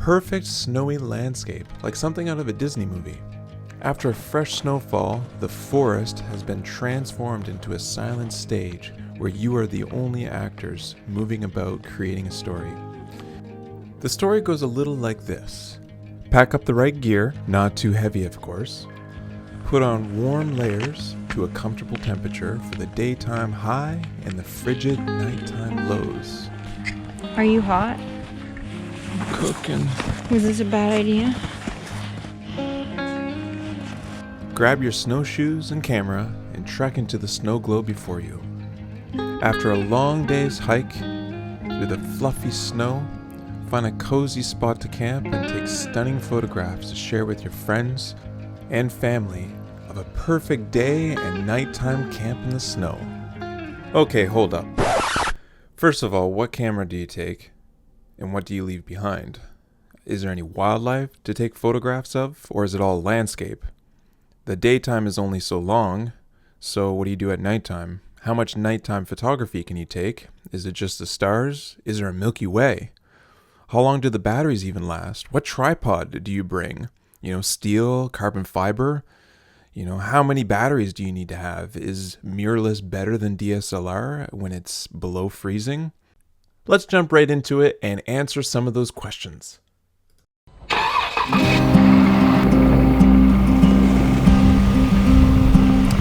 perfect snowy landscape, like something out of a Disney movie. After a fresh snowfall, the forest has been transformed into a silent stage where you are the only actors moving about creating a story. The story goes a little like this. Pack up the right gear, not too heavy of course. Put on warm layers to a comfortable temperature for the daytime high and the frigid nighttime lows. Are you hot? Cooking. Was this a bad idea? Grab your snowshoes and camera and trek into the snow globe before you. After a long day's hike through the fluffy snow, find a cozy spot to camp and take stunning photographs to share with your friends and family of a perfect day and nighttime camp in the snow. Okay, hold up. First of all, what camera do you take and what do you leave behind? Is there any wildlife to take photographs of, or is it all landscape? The daytime is only so long, so what do you do at nighttime? How much nighttime photography can you take? Is it just the stars? Is there a Milky Way? How long do the batteries even last? What tripod do you bring? Steel, carbon fiber? How many batteries do you need to have? Is mirrorless better than DSLR when it's below freezing? Let's jump right into it and answer some of those questions.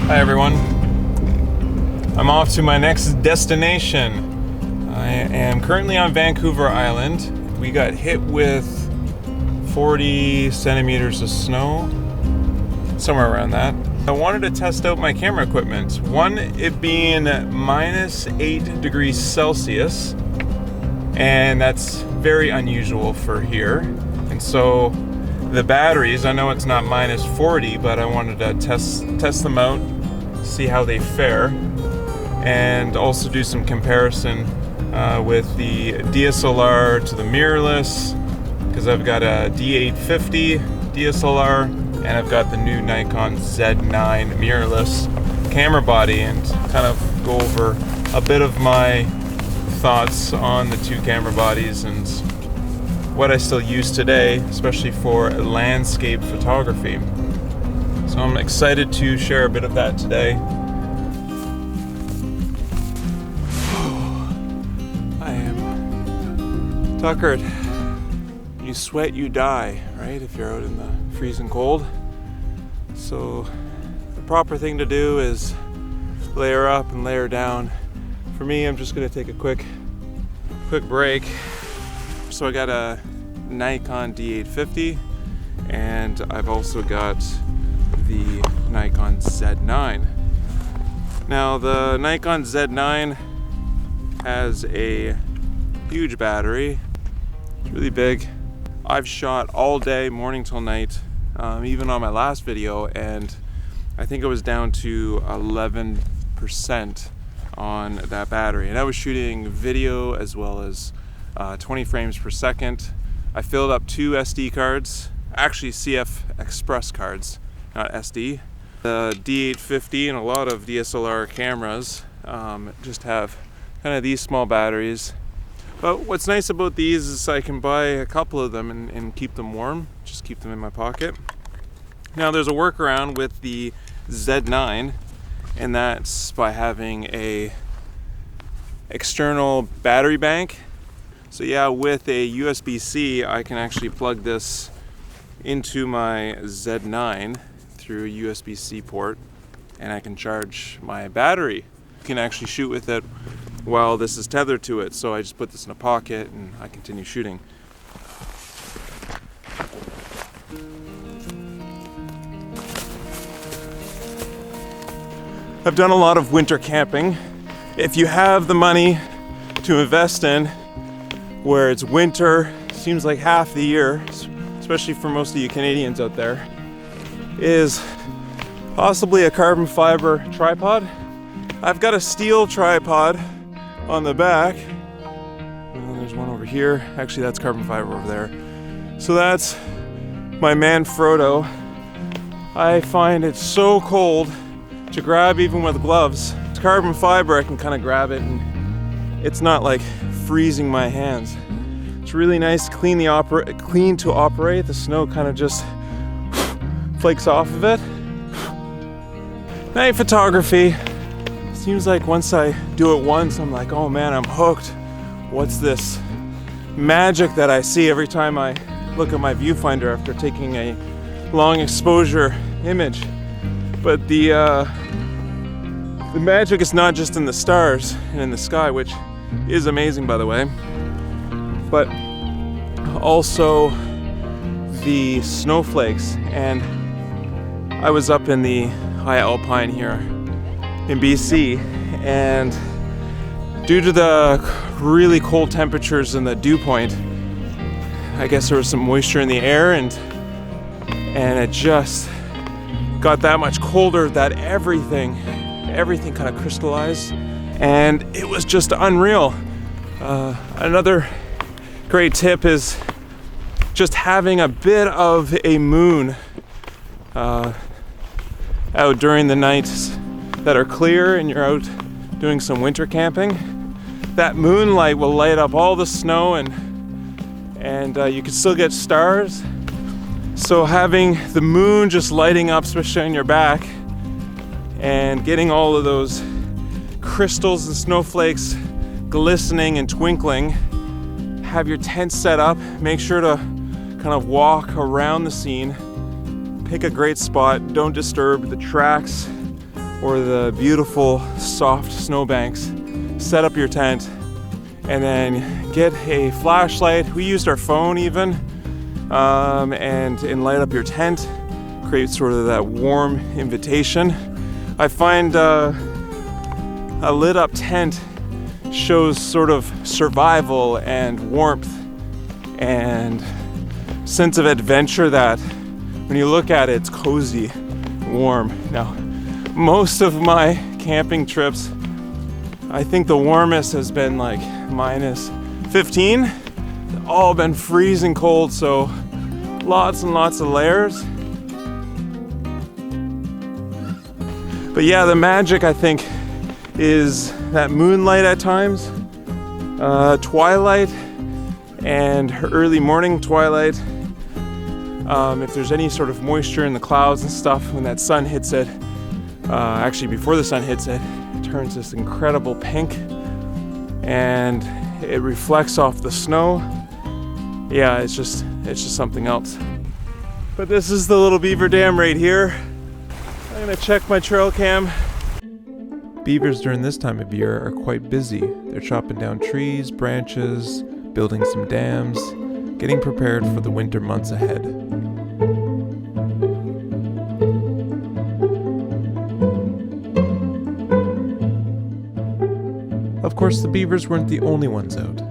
Hi everyone. I'm off to my next destination. I am currently on Vancouver Island. We got hit with 40 centimeters of snow, somewhere around that. I wanted to test out my camera equipment. One, it being -8 degrees Celsius, and that's very unusual for here. And so the batteries, I know it's not -40, but I wanted to test them out, see how they fare, and also do some comparison with the DSLR to the mirrorless, because I've got a D850 DSLR and I've got the new Nikon Z9 mirrorless camera body, and kind of go over a bit of my thoughts on the two camera bodies and what I still use today, especially for landscape photography. So I'm excited to share a bit of that today. I am tuckered. You sweat, you die, right? If you're out in the freezing cold. So the proper thing to do is layer up and layer down. For me, I'm just gonna take a quick break. So I got a Nikon D850, and I've also got the Nikon Z9. Now the Nikon Z9 has a huge battery. It's really big. I've shot all day, morning till night, even on my last video, and I think it was down to 11% on that battery. And I was shooting video as well as 20 frames per second. I filled up 2 SD cards, actually CF Express cards, not SD. The D850 and a lot of DSLR cameras just have kind of these small batteries. But what's nice about these is I can buy a couple of them and keep them warm, just keep them in my pocket. Now there's a workaround with the Z9, and that's by having a external battery bank. So yeah, with a USB-C, I can actually plug this into my Z9 through a USB-C port, and I can charge my battery. You can actually shoot with it while this is tethered to it. So I just put this in a pocket and I continue shooting. I've done a lot of winter camping. If you have the money to invest in where it's winter, seems like half the year, especially for most of you Canadians out there, is possibly a carbon fiber tripod. I've got a steel tripod on the back. And there's one over here. Actually, that's carbon fiber over there. So that's my Manfrotto. I find it so cold to grab even with gloves. It's carbon fiber, I can kind of grab it and it's not like freezing my hands. It's really nice, clean to operate. The snow kind of just flakes off of it. Night photography. Seems like once I do it once, I'm like, oh man, I'm hooked. What's this magic that I see every time I look at my viewfinder after taking a long exposure image? But the magic is not just in the stars and in the sky, which is amazing, by the way, but also the snowflakes. And I was up in the high alpine here in BC, and due to the really cold temperatures and the dew point, I guess there was some moisture in the air, and it just got that much colder that everything kind of crystallized, and it was just unreal. Another great tip is just having a bit of a moon out during the nights that are clear and you're out doing some winter camping. That moonlight will light up all the snow, and you can still get stars. So having the moon just lighting up, especially on your back, and getting all of those crystals and snowflakes glistening and twinkling. Have your tent set up. Make sure to kind of walk around the scene. Pick a great spot. Don't disturb the tracks or the beautiful soft snowbanks. Set up your tent and then get a flashlight. We used our phone even, and light up your tent. Create sort of that warm invitation. I find a lit up tent shows sort of survival and warmth and sense of adventure that when you look at it, it's cozy, warm. Now, most of my camping trips, I think the warmest has been like minus 15. They've all been freezing cold, so lots and lots of layers. But yeah, the magic, I think, is that moonlight at times, twilight, and early morning twilight. If there's any sort of moisture in the clouds and stuff, when that sun hits it, actually before the sun hits it, it turns this incredible pink, and it reflects off the snow. Yeah, it's just something else. But this is the little beaver dam right here. I'm gonna check my trail cam. Beavers during this time of year are quite busy. They're chopping down trees, branches, building some dams, getting prepared for the winter months ahead. Of course, the beavers weren't the only ones out.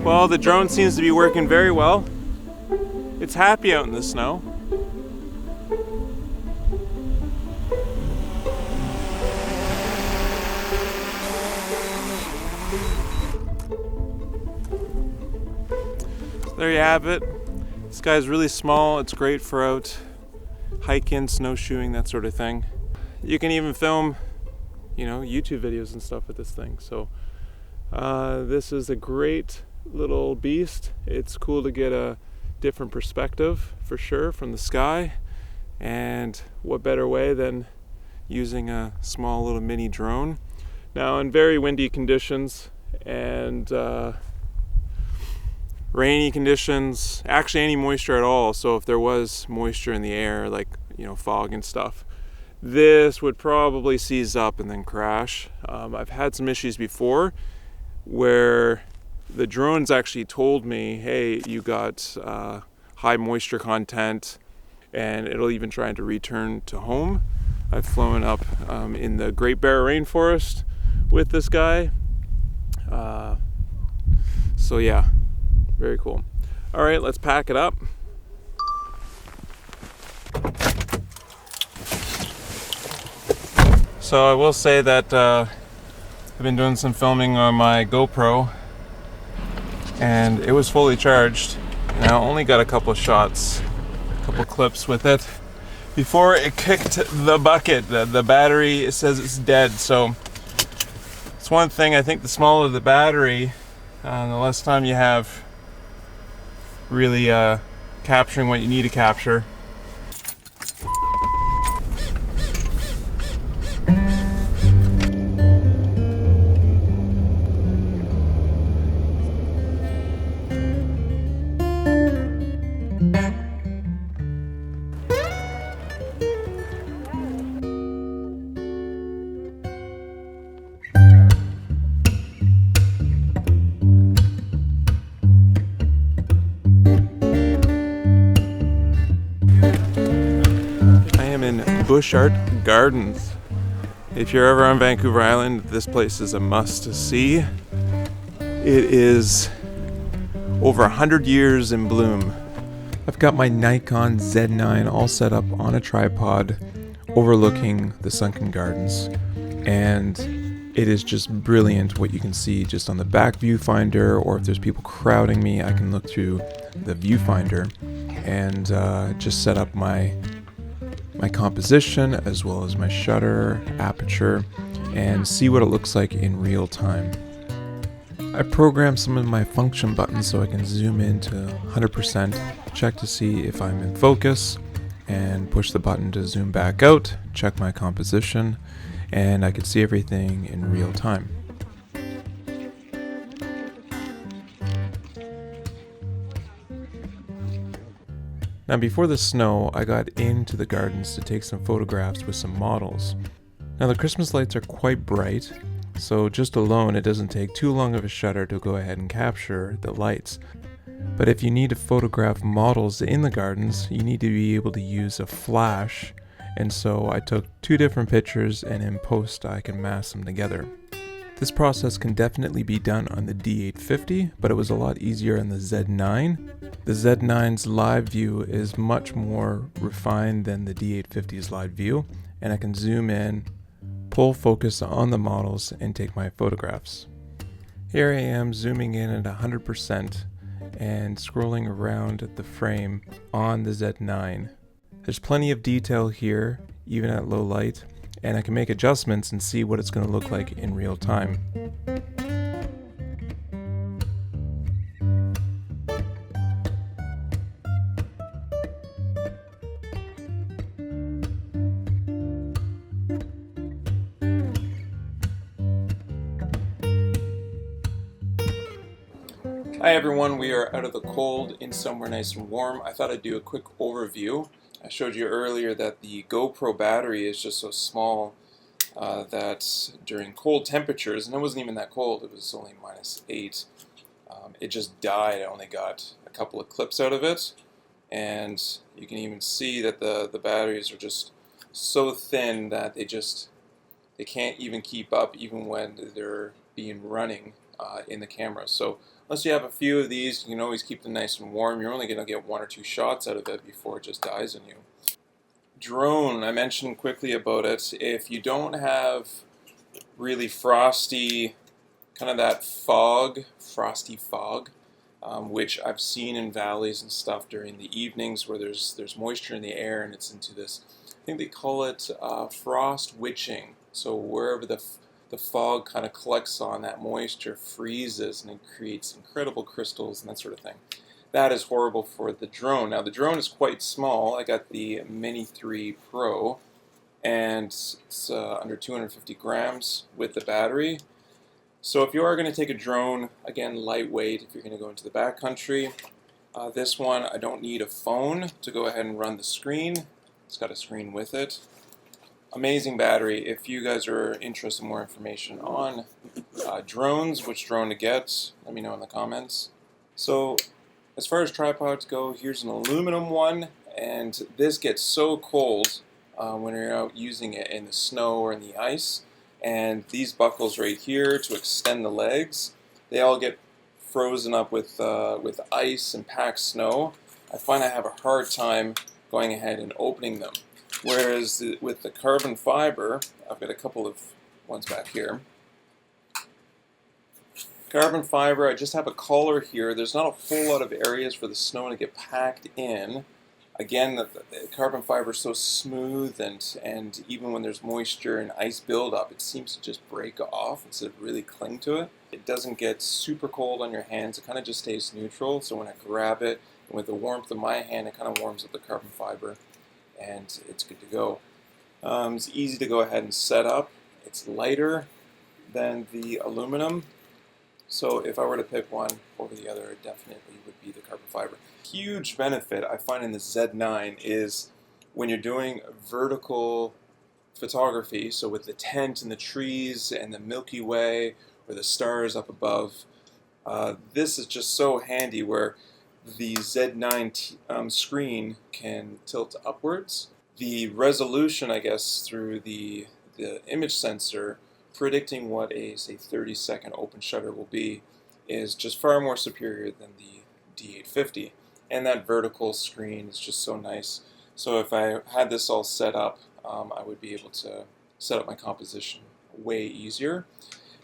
Well, the drone seems to be working very well. It's happy out in the snow. So there you have it. This guy's really small. It's great for out hiking, snowshoeing, that sort of thing. You can even film, YouTube videos and stuff with this thing. So this is a great little beast. It's cool to get a different perspective for sure from the sky, and what better way than using a small little mini drone. Now, in very windy conditions and rainy conditions, actually any moisture at all, so if there was moisture in the air, like fog and stuff, this would probably seize up and then crash. I've had some issues before where the drones actually told me, hey, you got high moisture content, and it'll even try to return to home. I've flown up in the Great Bear Rainforest with this guy. So yeah, very cool. All right, let's pack it up. So I will say that I've been doing some filming on my GoPro, and it was fully charged, and I only got a couple shots, a couple clips with it before it kicked the bucket. The battery, it says it's dead, so it's one thing. I think the smaller the battery, the less time you have really capturing what you need to capture. Bush Art Gardens. If you're ever on Vancouver Island, this place is a must-see. It is over 100 years in bloom. I've got my Nikon Z9 all set up on a tripod overlooking the sunken gardens, and it is just brilliant what you can see just on the back viewfinder, or if there's people crowding me, I can look through the viewfinder and just set up my composition as well as my shutter, aperture, and see what it looks like in real time. I programmed some of my function buttons so I can zoom in to 100%, check to see if I'm in focus, and push the button to zoom back out, check my composition, and I can see everything in real time. Now before the snow, I got into the gardens to take some photographs with some models. Now the Christmas lights are quite bright, so just alone it doesn't take too long of a shutter to go ahead and capture the lights. But if you need to photograph models in the gardens, you need to be able to use a flash, and so I took 2 different pictures, and in post I can mask them together. This process can definitely be done on the D850, but it was a lot easier on the Z9. The Z9's live view is much more refined than the D850's live view, and I can zoom in, pull focus on the models, and take my photographs. Here I am zooming in at 100% and scrolling around the frame on the Z9. There's plenty of detail here, even at low light, and I can make adjustments and see what it's going to look like in real time. Hi everyone, we are out of the cold in somewhere nice and warm. I thought I'd do a quick overview. I showed you earlier that the GoPro battery is just so small that during cold temperatures, and it wasn't even that cold, it was only -8, it just died. I only got a couple of clips out of it, and you can even see that the batteries are just so thin that they can't even keep up even when they're being running in the camera. So unless you have a few of these, you can always keep them nice and warm. You're only going to get 1 or 2 shots out of it before it just dies on you. Drone, I mentioned quickly about it. If you don't have really frosty, kind of that fog, frosty fog, which I've seen in valleys and stuff during the evenings where there's moisture in the air and it's into this, I think they call it frost witching. So wherever the fog kind of collects on that moisture, freezes, and it creates incredible crystals and that sort of thing. That is horrible for the drone. Now the drone is quite small. I got the Mini 3 Pro, and it's under 250 grams with the battery. So if you are going to take a drone, again lightweight, if you're going to go into the backcountry, this one I don't need a phone to go ahead and run the screen. It's got a screen with it. Amazing battery. If you guys are interested in more information on drones, which drone to get, let me know in the comments. So As far as tripods go, here's an aluminum one, and this gets so cold when you're out using it in the snow or in the ice. And these buckles right here to extend the legs, they all get frozen up with ice and packed snow. I find I have a hard time going ahead and opening them. Whereas with the carbon fiber, I've got a couple of ones back here. Carbon fiber, I just have a collar here. There's not a whole lot of areas for the snow to get packed in. Again, the carbon fiber is so smooth, and even when there's moisture and ice buildup, it seems to just break off instead of really cling to it. It doesn't get super cold on your hands. It kind of just stays neutral. So when I grab it, and with the warmth of my hand, it kind of warms up the carbon fiber, and it's good to go. It's easy to go ahead and set up. It's lighter than the aluminum. So if I were to pick one over the other, it definitely would be the carbon fiber. Huge benefit I find in the Z9 is when you're doing vertical photography, so with the tent and the trees and the Milky Way or the stars up above, this is just so handy where the Z9 screen can tilt upwards. The resolution, I guess, through the image sensor predicting what a, say, 30-second open shutter will be is just far more superior than the D850. And that vertical screen is just so nice. So if I had this all set up, I would be able to set up my composition way easier.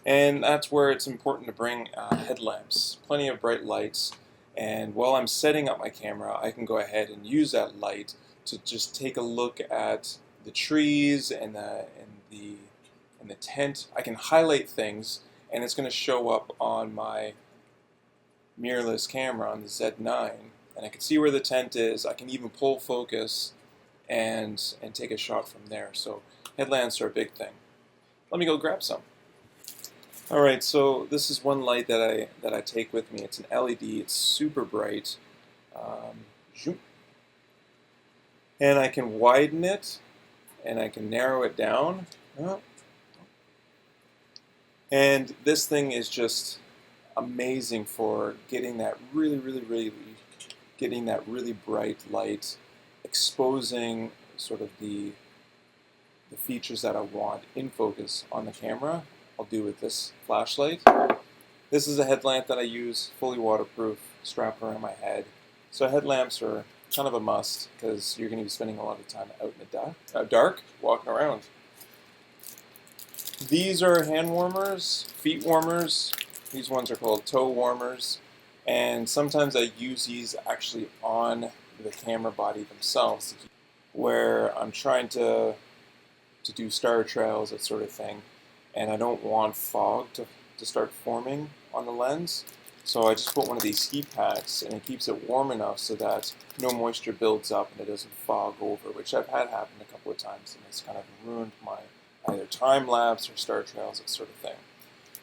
And that's where it's important to bring headlamps, plenty of bright lights. And while I'm setting up my camera, I can go ahead and use that light to just take a look at the trees and the tent. I can highlight things, and it's going to show up on my mirrorless camera on the Z9, and I can see where the tent is. I can even pull focus and take a shot from there. So headlamps are a big thing. Let me go grab some. All right, so this is one light that I take with me. It's an LED. It's super bright, and I can widen it, and I can narrow it down. And this thing is just amazing for getting that really bright light, exposing sort of the features that I want in focus on the camera. I'll do with this flashlight. This is a headlamp that I use, fully waterproof, strapped around my head. So headlamps are kind of a must because you're going to be spending a lot of time out in the dark, walking around. These are hand warmers, feet warmers. These ones are called toe warmers. And sometimes I use these actually on the camera body themselves, where I'm trying to do star trails, that sort of thing. And I don't want fog to start forming on the lens. So I just put one of these heat packs, and it keeps it warm enough so that no moisture builds up and it doesn't fog over, which I've had happen a couple of times, and it's kind of ruined my either time lapse or star trails, that sort of thing.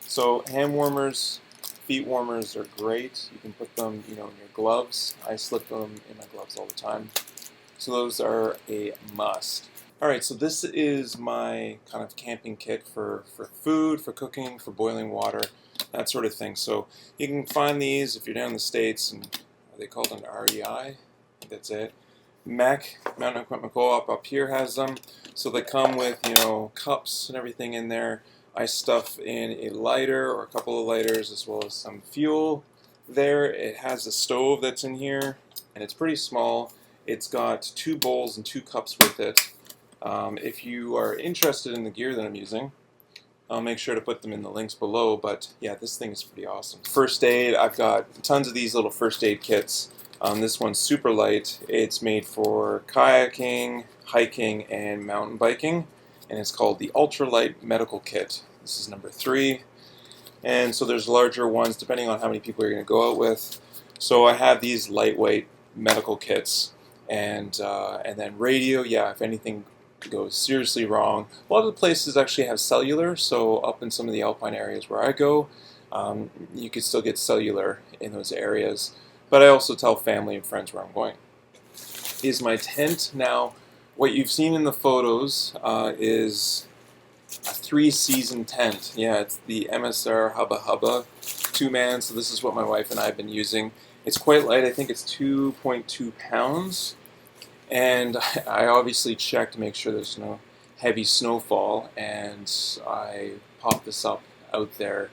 So hand warmers, feet warmers are great. You can put them, in your gloves. I slip them in my gloves all the time. So those are a must. All right, so this is my kind of camping kit for food, for cooking, for boiling water, that sort of thing. So you can find these if you're down in the States, and are they called an REI? I think that's it. Mac, Mountain Equipment Co-op up here has them. So they come with, cups and everything in there. I stuff in a lighter or a couple of lighters as well as some fuel there. It has a stove that's in here, and it's pretty small. It's got 2 bowls and 2 cups with it. If you are interested in the gear that I'm using, I'll make sure to put them in the links below, but yeah, this thing is pretty awesome. First aid, I've got tons of these little first aid kits. This one's super light. It's made for kayaking, hiking, and mountain biking, and it's called the Ultralight Medical Kit. This is number 3, and so there's larger ones depending on how many people you're going to go out with. So I have these lightweight medical kits, and then radio. Yeah, if anything goes seriously wrong, a lot of the places actually have cellular. So up in some of the alpine areas where I go, you could still get cellular in those areas. But I also tell family and friends where I'm going. Is my tent. Now, what you've seen in the photos is a 3-season tent. Yeah, it's the MSR Hubba Hubba 2-man, so this is what my wife and I have been using. It's quite light. I think it's 2.2 pounds. And I obviously check to make sure there's no heavy snowfall, and I pop this up out there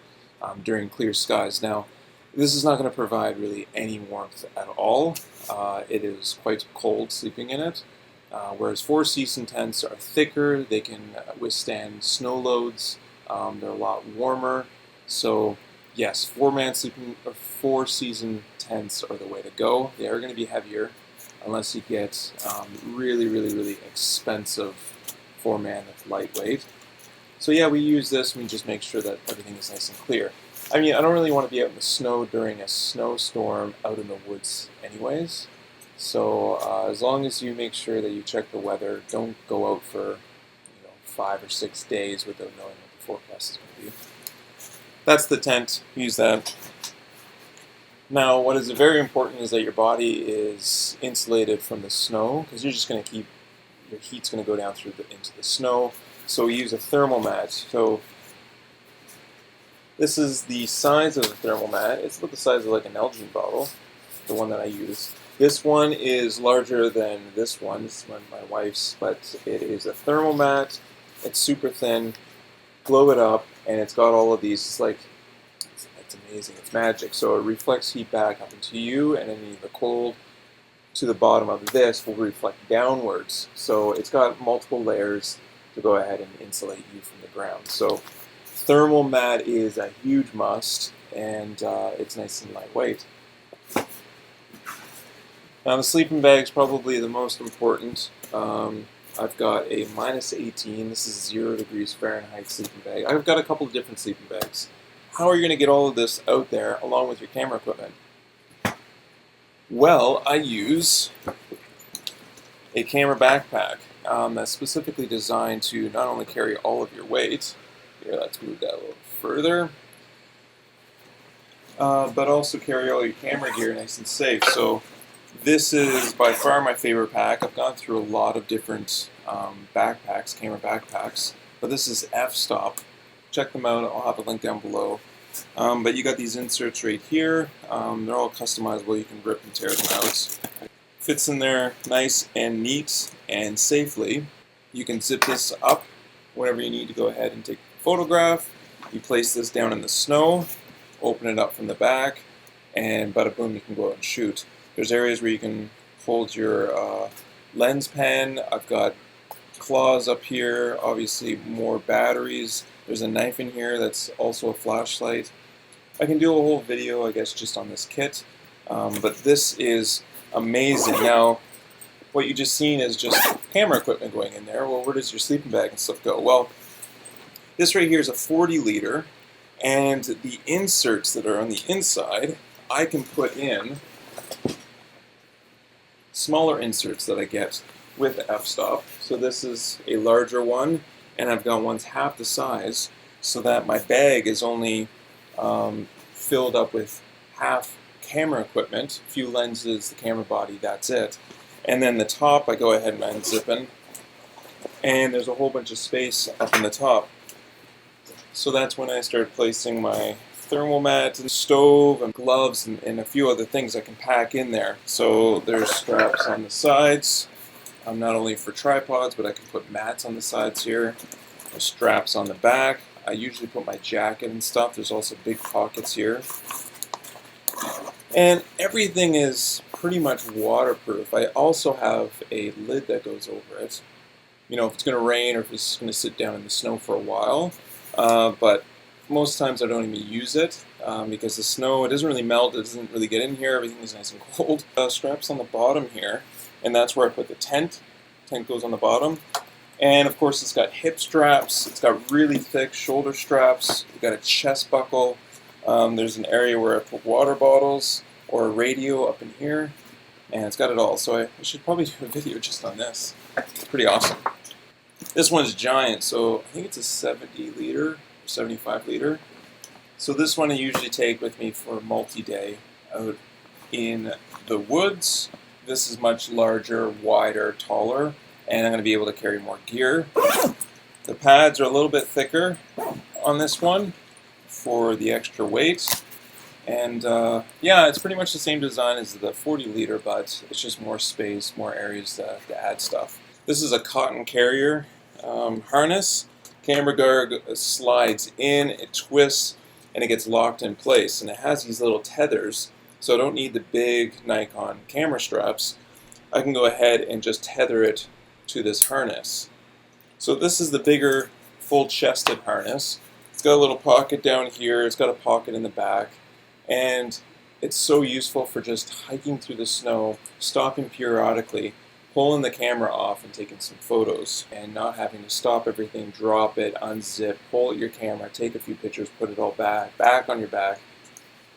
during clear skies. Now, this is not going to provide really any warmth at all. It is quite cold sleeping in it, whereas four-season tents are thicker. They can withstand snow loads. They're a lot warmer. So yes, four-season tents are the way to go. They are going to be heavier unless you get really expensive four-man that's lightweight. So yeah, we use this and we just make sure that everything is nice and clear. I mean, I don't really want to be out in the snow during a snowstorm out in the woods anyways. So as long as you make sure that you check the weather, don't go out for 5 or 6 days without knowing what the forecast is going to be. That's the tent. Use that. Now, what is very important is that your body is insulated from the snow, because you're just going to keep, your heat's going to go down into the snow. So we use a thermal mat. So this is the size of the thermal mat. It's about the size of like an Elgin bottle, the one that I use. This one is larger than this one. This is my wife's, but it is a thermal mat. It's super thin. Blow it up, and it's got all of these. It's like, it's amazing. It's magic. So it reflects heat back up into you, and then the cold to the bottom of this will reflect downwards. So it's got multiple layers to go ahead and insulate you from the ground. So thermal mat is a huge must, and it's nice and lightweight. Now the sleeping bag is probably the most important. I've got a -18. This is 0 degrees Fahrenheit sleeping bag. I've got a couple of different sleeping bags. How are you going to get all of this out there along with your camera equipment? Well, I use a camera backpack that's specifically designed to not only carry all of your weight, here let's move that a little further, but also carry all your camera gear nice and safe. So this is by far my favorite pack. I've gone through a lot of different backpacks, camera backpacks, but this is f-stop. Check them out. I'll have a link down below. But you got these inserts right here. They're all customizable. You can rip and tear them out. Fits in there nice and neat and safely. You can zip this up whenever you need to go ahead and take a photograph. You place this down in the snow, open it up from the back, and bada boom, you can go out and shoot. There's areas where you can hold your lens pen. I've got claws up here, obviously more batteries. There's a knife in here that's also a flashlight. I can do a whole video, I guess, just on this kit, but this is amazing. Now, what you just seen is just camera equipment going in there. Well, where does your sleeping bag and stuff go? Well, this right here is a 40 liter, and the inserts that are on the inside, I can put in smaller inserts that I get with f-stop. So this is a larger one, and I've got ones half the size, so that my bag is only filled up with half camera equipment, a few lenses, the camera body, that's it. And then the top I go ahead and unzip in, and there's a whole bunch of space up in the top. So that's when I start placing my thermal mat and stove and gloves and a few other things I can pack in there. So there's straps on the sides, not only for tripods, but I can put mats on the sides here. There's straps on the back. I usually put my jacket and stuff. There's also big pockets here. And everything is pretty much waterproof. I also have a lid that goes over it. You know, if it's going to rain or if it's going to sit down in the snow for a while. But most times I don't even use it because the snow, it doesn't really melt, it doesn't really get in here, everything is nice and cold. Straps on the bottom here, and that's where I put the tent. Tent goes on the bottom. And of course it's got hip straps, it's got really thick shoulder straps, you've got a chest buckle. There's an area where I put water bottles or a radio up in here, and it's got it all. So I should probably do a video just on this. It's pretty awesome. This one's giant, so I think it's a 70 liter, 75 liter. So this one I usually take with me for multi-day out in the woods. This is much larger, wider, taller, and I'm going to be able to carry more gear. The pads are a little bit thicker on this one for the extra weight. And yeah, it's pretty much the same design as the 40 liter, but it's just more space, more areas to add stuff. This is a cotton carrier harness. Camera guard slides in, it twists, and it gets locked in place. And it has these little tethers, so I don't need the big Nikon camera straps. I can go ahead and just tether it to this harness. So this is the bigger, full-chested harness. It's got a little pocket down here, it's got a pocket in the back, and it's so useful for just hiking through the snow, stopping periodically, pulling the camera off and taking some photos, and not having to stop everything, drop it, unzip, pull out your camera, take a few pictures, put it all back on your back.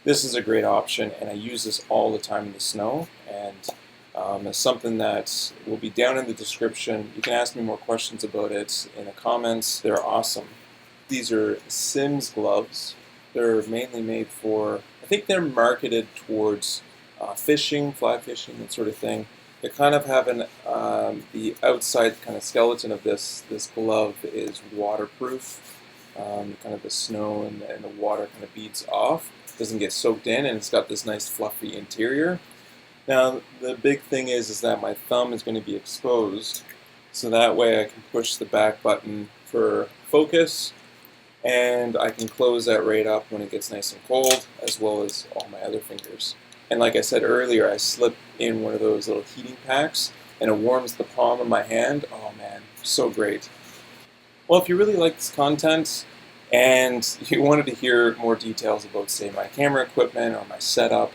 This is a great option, and I use this all the time in the snow, and it's something that will be down in the description. You can ask me more questions about it in the comments. They're awesome. These are Sims gloves. They're mainly made for, I think they're marketed towards fishing, fly fishing, that sort of thing. They kind of have the outside kind of skeleton of this glove is waterproof. Kind of the snow and the water kind of beads off. It doesn't get soaked in, and it's got this nice fluffy interior. Now the big thing is that my thumb is going to be exposed, so that way I can push the back button for focus, and I can close that right up when it gets nice and cold, as well as all my other fingers. And like I said earlier, I slip in one of those little heating packs, and it warms the palm of my hand. Oh man, so great. Well, if you really like this content, and you wanted to hear more details about, say, my camera equipment or my setup,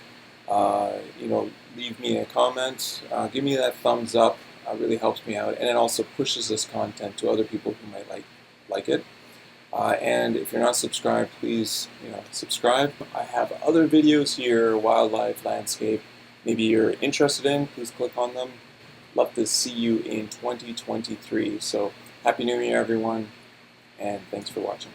leave me a comment, give me that thumbs up, really helps me out, and it also pushes this content to other people who might like it. And if you're not subscribed, please subscribe. I have other videos here, wildlife, landscape, maybe you're interested in, please click on them. Love to see you in 2023. So Happy New Year, everyone, and thanks for watching.